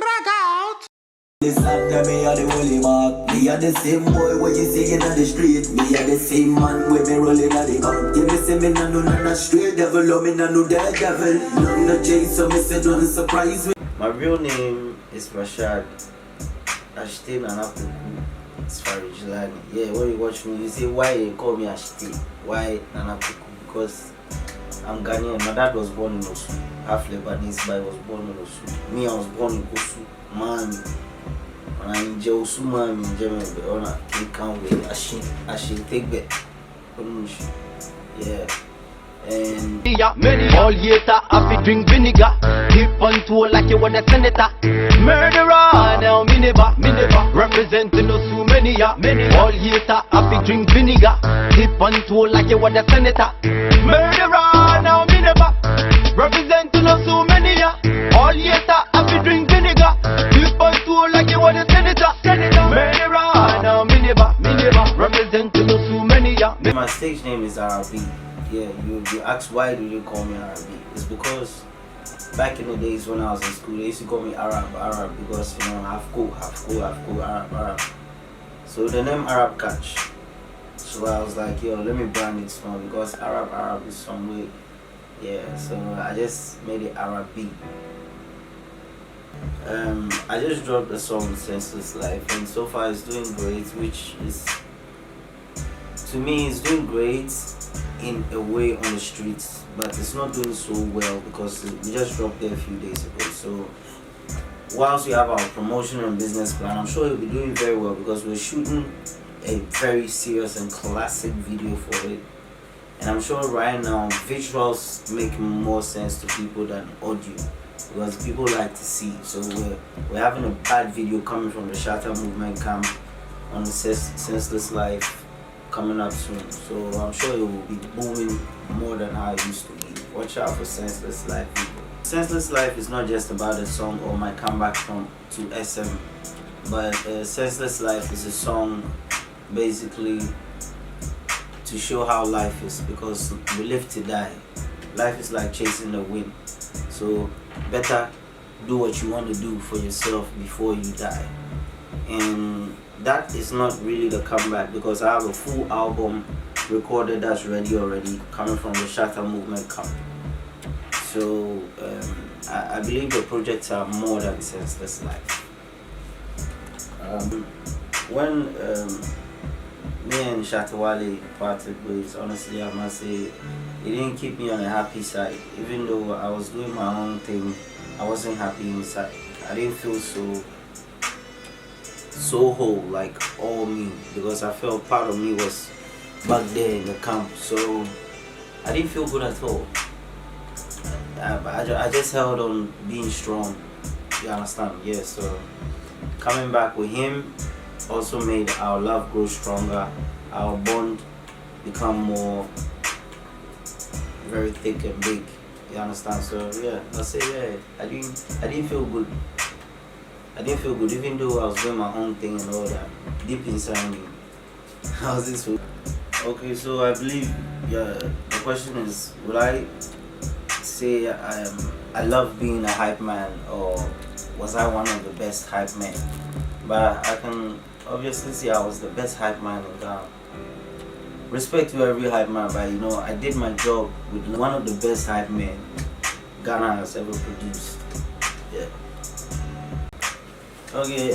RaggOut. This under me are the holy mark. Me are the same boy what you see in the street. Me are the same man with me rolling at the bank. You me see me no none a straight devil, or me no dead devil. None no J, so me say don't surprise me. My real name is Rashad Ashte Nanapuku. It's Farijlani. Yeah, when you watch me, you say why you call me Ashte? Why Nanapuku? Because I'm Ghanaian. My dad was born in Osu. Half Lebanese, but I was born in Osu. Me, I was born in Osu. Man, when I'm in Osu, man, in Germany, I can't wait. I should take back. Yeah. And all yeter, I fi drink vinegar. Hip on tour like you want a senator. Murderer, now me never representing us too many ya. All yeter, I fi drink vinegar. Hip on tour like you want a senator. Murderer, now me never representing us too many ya. All yeter, I fi drink vinegar. Hip on tour like you want a senator. Murderer, now me never representing us too many ya. my stage name is Ara-b. Yeah, you ask why do you call me Ara-b? It's because back in the days when I was in school, they used to call me Arab because, you know, half cool, Arab. So the name Arab catch. So I was like, yo, let me brand it small because Arab is some way. Yeah, so I just made it Ara-b. I just dropped the song Senseless Life, and so far it's doing great, which is, to me, it's doing great in a way on the streets, but it's not doing so well because we just dropped it a few days ago. So whilst we have our promotion and business plan, I'm sure it'll be doing very well because we're shooting a very serious and classic video for it, and I'm sure right now visuals make more sense to people than audio because people like to see. So we're having a bad video coming from the Shatta movement camp on the Senseless Life coming up soon, so I'm sure it will be booming more than how it used to be. Watch out for Senseless Life, people. Senseless Life is not just about a song or my comeback to SM, but Senseless Life is a song basically to show how life is, because we live to die. Life is like chasing the wind, so better do what you want to do for yourself before you die. And that is not really the comeback because I have a full album recorded that's ready already coming from the Shatta movement camp. So I believe the projects are more than Senseless Life. When me and Shatta Wale parted ways, honestly I must say it didn't keep me on a happy side. Even though I was doing my own thing, I wasn't happy inside. I didn't feel so whole, like all me, because I felt part of me was back there in the camp, so I didn't feel good at all. I just held on being strong, you understand? Yeah, so coming back with him also made our love grow stronger, our bond become more very thick and big, you understand? So yeah, I'll say yeah, I didn't feel good. I didn't feel good, even though I was doing my own thing and all that. Deep inside me, how's this? Okay, so I believe, yeah, the question is, would I say I love being a hype man, or was I one of the best hype men? But I can obviously say I was the best hype man in Ghana. Respect to every hype man, but you know, I did my job with one of the best hype men Ghana has ever produced. Yeah. Okay,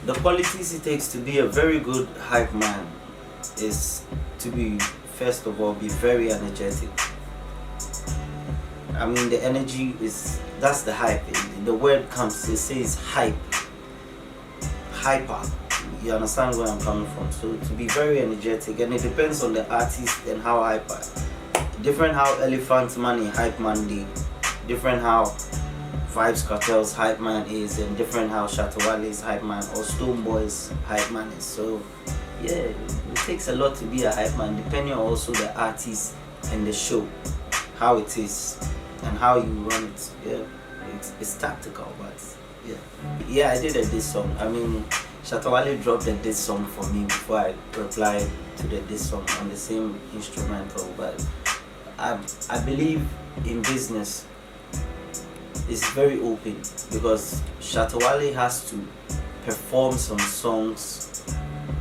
the qualities it takes to be a very good hype man is to be, first of all, be very energetic. I mean, the energy is, that's the hype. The word comes, it says hype. Hyper. You understand where I'm coming from? So to be very energetic, and it depends on the artist and how hyper. Different how Elephant Money hype man did. Different how Vibes Cartel's hype man is, and different how Shatta Wale's hype man or Stoneboy's hype man is. So yeah, it takes a lot to be a hype man, depending on also the artist and the show, how it is and how you run it. Yeah, it's tactical, but Yeah, I did a diss song. I mean, Shatta Wale dropped a diss song for me before I replied to the diss song on the same instrumental. But I believe in business is very open, because Shatta Wale has to perform some songs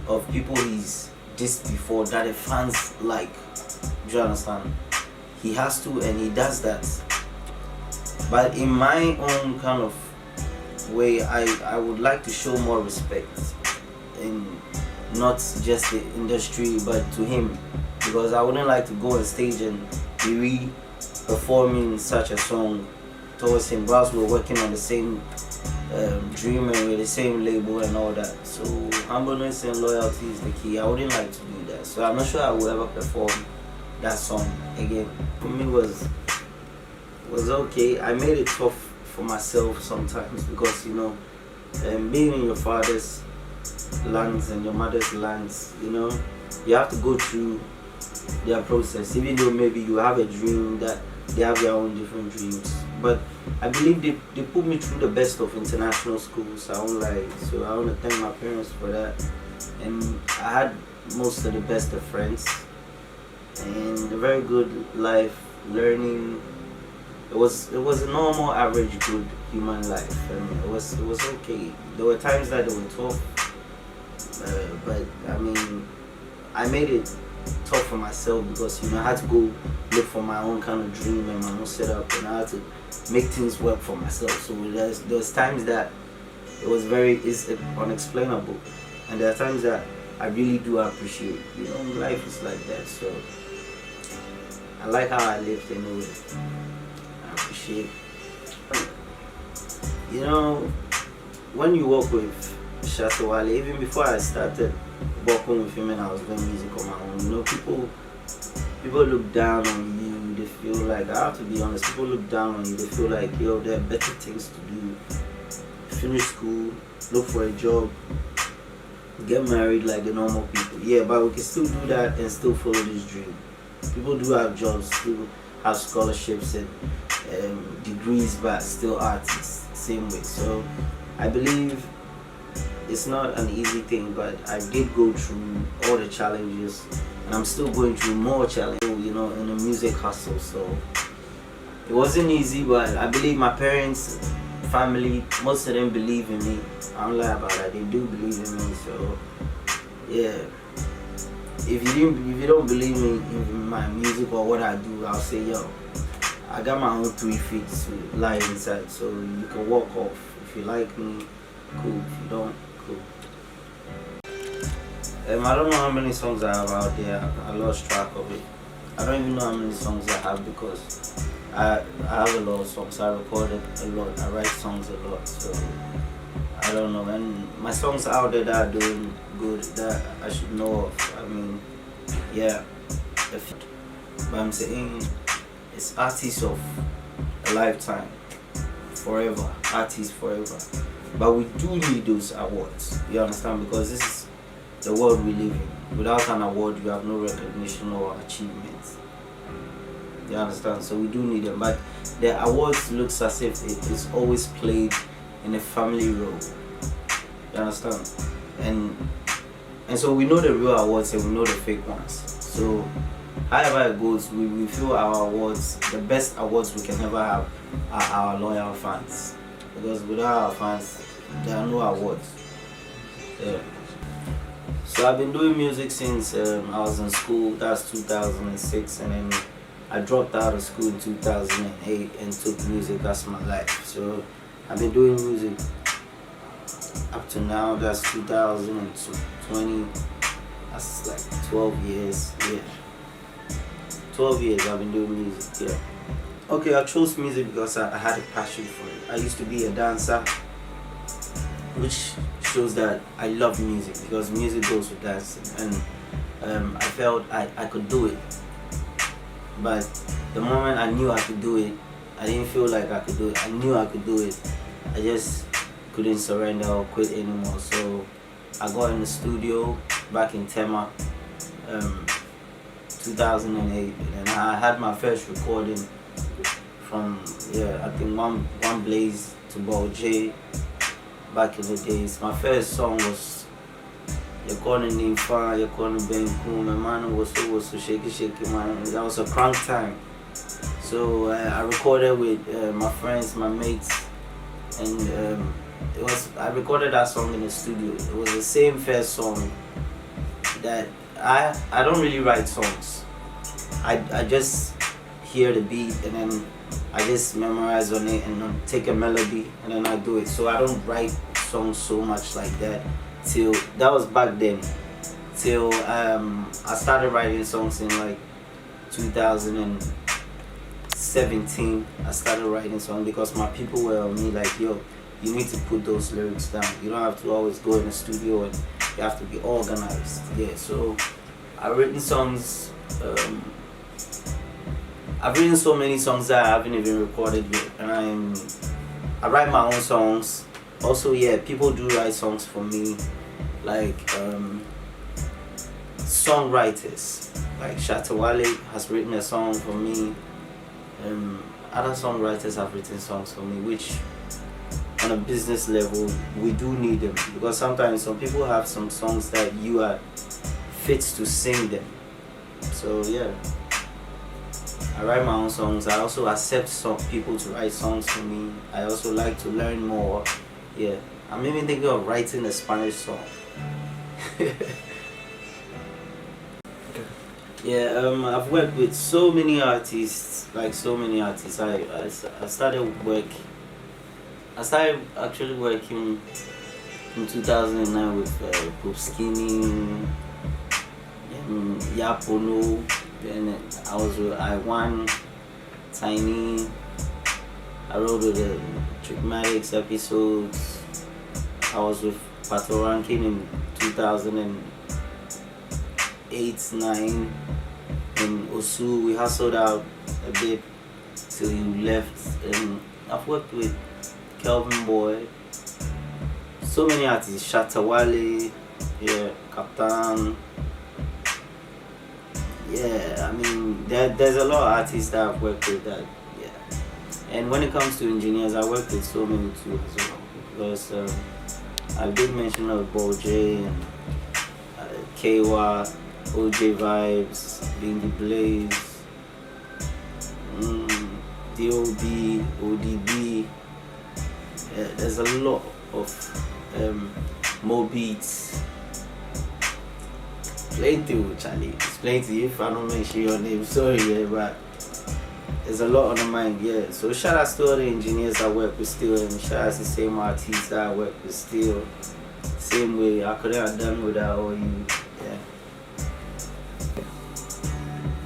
of people he's dissed before that the fans like. Do you understand? He has to, and he does that. But in my own kind of way, I would like to show more respect in not just the industry but to him, because I wouldn't like to go on stage and be re-performing such a song towards him whilst we're working on the same dream and with the same label and all that. So humbleness and loyalty is the key. I wouldn't like to do that, so I'm not sure I will ever perform that song again. For me was okay. I made it tough for myself sometimes, because being in your father's lands and your mother's lands, you have to go through their process, even though maybe you have a dream that they have their own different dreams. But I believe they put me through the best of international schools. I won't lie. So I want to thank my parents for that. And I had most of the best of friends and a very good life, learning. It was a normal, average, good human life, and it was okay. There were times that they were tough, but I mean, I made it tough for myself, because I had to go look for my own kind of dream and my own setup, and I had to make things work for myself. So there's times that it's unexplainable, and there are times that I really do appreciate. Life is like that. So I like how I lived anyway. I appreciate. When you work with Shatta Wale, even before I started working with him and I was doing music on my own, people look down on you. They feel like, I have to be honest, people look down on you. They feel like, there are better things to do. Finish school, look for a job, get married like the normal people. Yeah, but we can still do that and still follow this dream. People do have jobs, people have scholarships and degrees, but still artists, same way. So I believe it's not an easy thing, but I did go through all the challenges, and I'm still going through more challenges, in the music hustle. So it wasn't easy, but I believe my parents, family, most of them believe in me. I don't lie about that. They do believe in me. So yeah, if you don't believe me in my music or what I do, I'll say, I got my own 3 feet to lie inside, so you can walk off. If you like me, cool. If you don't, cool. I don't know how many songs I have out there. I lost track of it. I don't even know how many songs I have, because I have a lot of songs. I recorded a lot. I write songs a lot. So I don't know. And my songs out there that are doing good, that I should know of. I mean, yeah. But I'm saying it's artists of a lifetime, forever, artists forever. But we do need those awards, you understand? Because this is the world we live in. Without an award, you have no recognition or achievement. You understand? So we do need them. But the awards looks as if it is always played in a family role. You understand? And so we know the real awards and we know the fake ones. So however it goes, we feel our awards, the best awards we can ever have, are our loyal fans. Because without our fans, there are no awards. Yeah. So I've been doing music since I was in school. That's 2006, and then I dropped out of school in 2008 and took music as my life. So I've been doing music up to now. That's 2020. That's like 12 years. Yeah. 12 years I've been doing music, yeah. Okay, I chose music because I had a passion for it. I used to be a dancer, which shows that I love music, because music goes with dancing, and I felt I could do it. But the moment I knew I could do it, I didn't feel like I could do it. I knew I could do it. I just couldn't surrender or quit anymore. So I got in the studio back in Tema, 2008, and I had my first recording from I think one Blaze to Ball J, back in the days. My first song was Yakoni Nimfa, Yakoni Benku, my man was so shaky man. That was a crunk time. So I recorded with my friends, my mates, and I recorded that song in the studio. It was the same first song that I don't really write songs. I just hear the beat and then I just memorize on it and then take a melody and then I do it. So I don't write songs so much like that till that was back then. Till I started writing songs in like 2017. I started writing songs because my people were on me like, yo, you need to put those lyrics down. You don't have to always go in the studio and you have to be organized. Yeah, so I've written songs. I've written so many songs that I haven't even recorded yet, and I write my own songs. Also, yeah, people do write songs for me, like songwriters. Like Shatta Wale has written a song for me. Other songwriters have written songs for me, which on a business level we do need them, because sometimes some people have some songs that you are fit to sing them. So yeah, I write my own songs. I also accept some people to write songs for me. I also like to learn more. Yeah, I'm even thinking of writing a Spanish song. Yeah, I've worked with so many artists, like so many artists. I started actually working in 2009 with Poop Skinny, Yapono. Then I was with I1, Tiny. I wrote with the Trickmatics episodes. I was with Pato Ranking in 2008-9. In Osu, we hustled out a bit till you left. And I've worked with Kelvin Boy, so many artists, Shatta Wale, yeah, Captain. Yeah, I mean, there's a lot of artists that I've worked with that, yeah. And when it comes to engineers, I work with so many too as well. Because I did mention of Ball J and Kwa, OJ Vibes, Bingy Blaze, DOB, ODB. Yeah, there's a lot of Mo Beats. Plenty, Charlie. It's plenty. If I don't mention your name, sorry, yeah, but there's a lot on the mind, yeah. So shout out to all the engineers I work with still, and shout out to the same artists that I work with still. Same way, I couldn't have done without all you,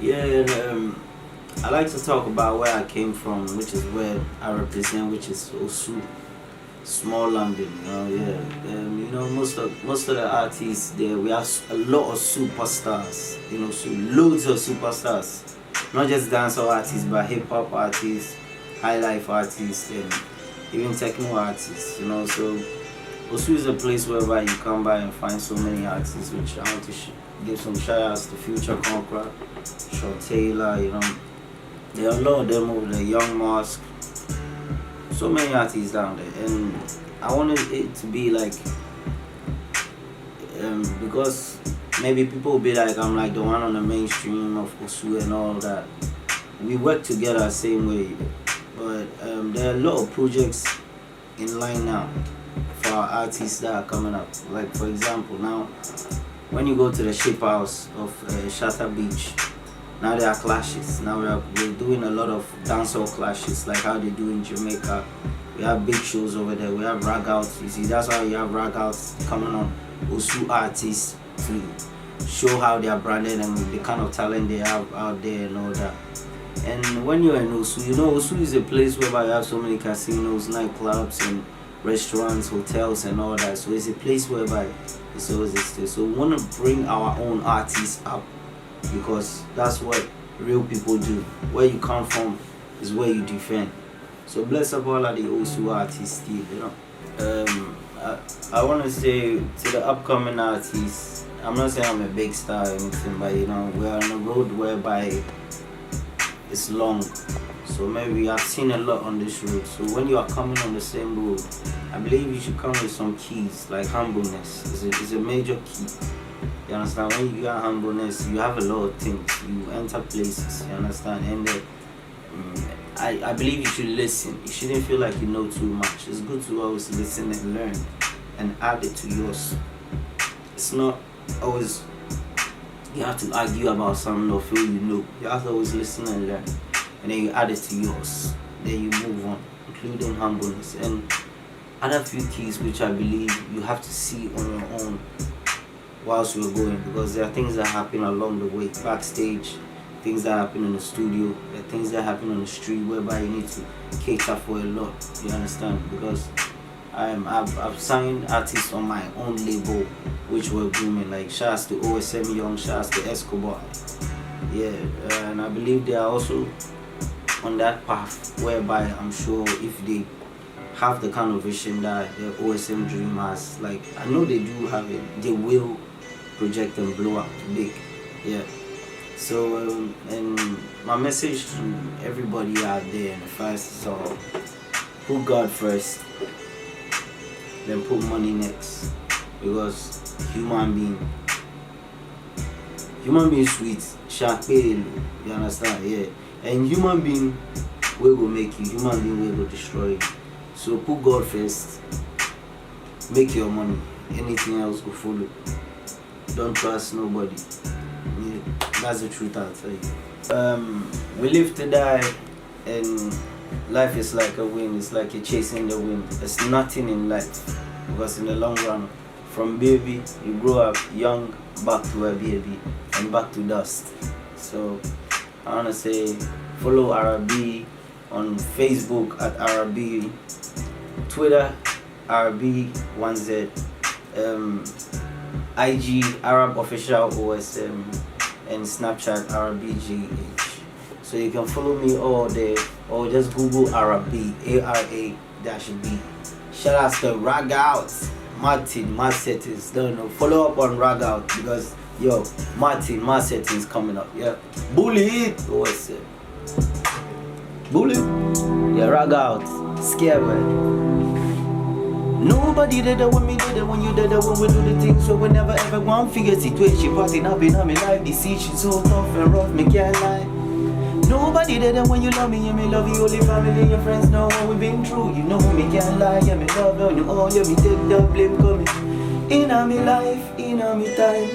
yeah. Yeah, and I like to talk about where I came from, which is where I represent, which is Osu. Small London, yeah. Most of the artists there, we have a lot of superstars, so loads of superstars. Not just dancehall artists, but hip hop artists, high life artists, and even techno artists, So Osu is a place whereby you come by and find so many artists, which I want to give some shout outs to Future Conqueror, Shaw Taylor, There are a lot of them over there, Young Mosque. So many artists down there, and I wanted it to be like, because maybe people will be like, I'm like the one on the mainstream of Osu and all that. We work together the same way, but there are a lot of projects in line now for our artists that are coming up. Like for example, now when you go to the ship house of Shatta Beach, now there are clashes. Now we're doing a lot of dancehall clashes, like how they do in Jamaica. We have big shows over there. We have RaggOut. You see, that's why you have RaggOut coming on Osu artists to show how they are branded and the kind of talent they have out there and all that. And when you're in Osu, Osu is a place where you have so many casinos, nightclubs, and restaurants, hotels, and all that. So it's a place whereby it's always existed. So we want to bring our own artists up, because that's what real people do. Where you come from is where you defend. So bless up all of the Osu artists still, I want to say to the upcoming artists, I'm not saying I'm a big star or anything, but we're on a road whereby it's long. So maybe I've seen a lot on this road. So when you are coming on the same road, I believe you should come with some keys, like humbleness is a major key. You understand? When you got humbleness, you have a lot of things. You enter places. You understand? And I believe you should listen. You shouldn't feel like you know too much. It's good to always listen and learn and add it to yours. It's not always you have to argue about something or feel you know. You have to always listen and learn, and then you add it to yours. Then you move on, including humbleness and other few keys which I believe you have to see on your own whilst you're going, because there are things that happen along the way, backstage, things that happen in the studio, there are things that happen on the street whereby you need to cater for a lot. You understand? Because I've signed artists on my own label which were booming, like shouts to OSM Young, shouts to Escobar. Yeah, and I believe they are also on that path whereby I'm sure if they have the kind of vision that the OSM Dream has, like I know they do have it, they will project and blow up big. Yeah. So and my message to everybody out there in the first is put God first, then put money next, because human being sweet, Shatta Wale, you understand? Yeah, and human being will go make you, human being will go destroy you. So put God first, make your money, anything else will follow. Don't trust nobody. Yeah, that's the truth, I'll tell you. We live to die, and life is like a wind. It's like you're chasing the wind. There's nothing in life, because in the long run, from baby you grow up young, back to a baby, and back to dust. So I wanna say follow Ara-b on Facebook at Ara-b, Twitter Ara-b1z, IG Arab Official OSM, and Snapchat Ara-b-gh. So you can follow me all there, or just Google Ara-b, ARA-B. Shout out to RaggOut, Martin, my settings. Don't know. Follow up on RaggOut, because yo, Martin, my settings coming up. Yeah, bully it. OSM, bully. Yeah, RaggOut, scare man. Nobody did it when me did it, when you did it, when we do the things. So we never ever one figure situation. Parting up in my life, this shit so tough and rough, me can't lie. Nobody did it when you love me, and me love you. Only family and your friends know what we've been through. You know me can't lie, yeah, me love you all, yeah, me take the blame coming. In a me life, in a me time,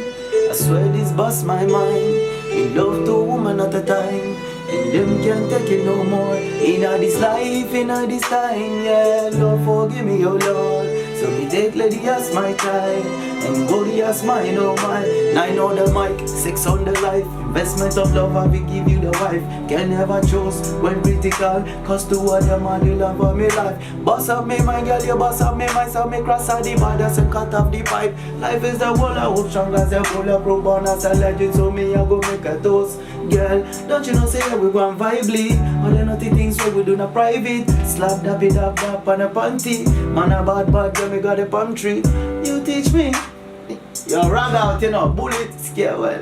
I swear this bust my mind. Me love two woman at a time, and them can't take it no more. In a this life, in a this time, yeah, Lord forgive me, oh Lord. So me take lady as my child, and body as mine, oh mine. 9 on the mic, 6 on the life. Investment of love, I will give you the wife. Can never choose when critical, cause two other man the love of me life. Boss up me, my girl, you boss up me, myself, me cross out the borders and cut off the pipe. Life is the wall, I hope strong as a bulletproof, born as a legend, so me I go make a toast. Girl, don't you know say we go and vibely. All the naughty things so we do not private. Slap that bit up on a panty. Man a bad girl, me got a palm tree. You teach me. Yo, RaggOut, you know, bullet, scare well.